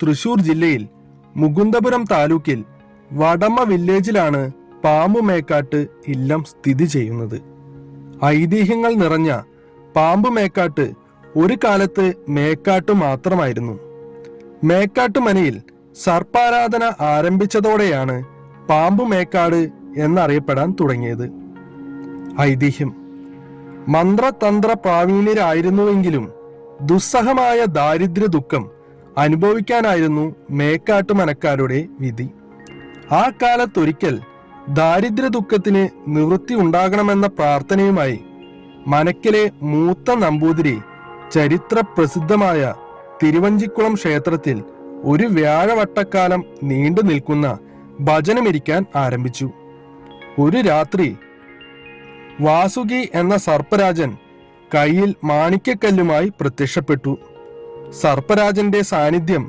തൃശൂർ ജില്ലയിൽ മുകുന്ദപുരം താലൂക്കിൽ വടമ വില്ലേജിലാണ് പാമ്പുമേക്കാട്ട് ഇല്ലം സ്ഥിതി ചെയ്യുന്നത്. ഐതിഹ്യങ്ങൾ നിറഞ്ഞ പാമ്പുമേക്കാട്ട് ഒരു കാലത്ത് മേക്കാട്ട് മാത്രമായിരുന്നു. മേക്കാട്ട് മനയിൽ സർപ്പാരാധന ആരംഭിച്ചതോടെയാണ് പാമ്പുമേക്കാട് എന്നറിയപ്പെടാൻ തുടങ്ങിയത്. ഐതിഹ്യം: മന്ത്രതന്ത്ര പ്രാവീണ്യരായിരുന്നുവെങ്കിലും ദുസ്സഹമായ ദാരിദ്ര്യ ദുഃഖം അനുഭവിക്കാനായിരുന്നു മേക്കാട്ട് മനക്കാരുടെ വിധി. ആ കാലത്തൊരിക്കൽ ദാരിദ്ര്യ ദുഃഖത്തിന് നിവൃത്തി ഉണ്ടാകണമെന്ന പ്രാർത്ഥനയുമായി മനക്കിലെ മൂത്ത നമ്പൂതിരി ചരിത്ര പ്രസിദ്ധമായ തിരുവഞ്ചിക്കുളം ക്ഷേത്രത്തിൽ ഒരു വ്യാഴവട്ടക്കാലം നീണ്ടു നിൽക്കുന്ന ഭജനമിരിക്കാൻ ആരംഭിച്ചു. ഒരു രാത്രി വാസുകി എന്ന സർപ്പരാജൻ കയ്യിൽ മാണിക്യക്കല്ലുമായി പ്രത്യക്ഷപ്പെട്ടു. സർപ്പരാജന്റെ സാന്നിധ്യം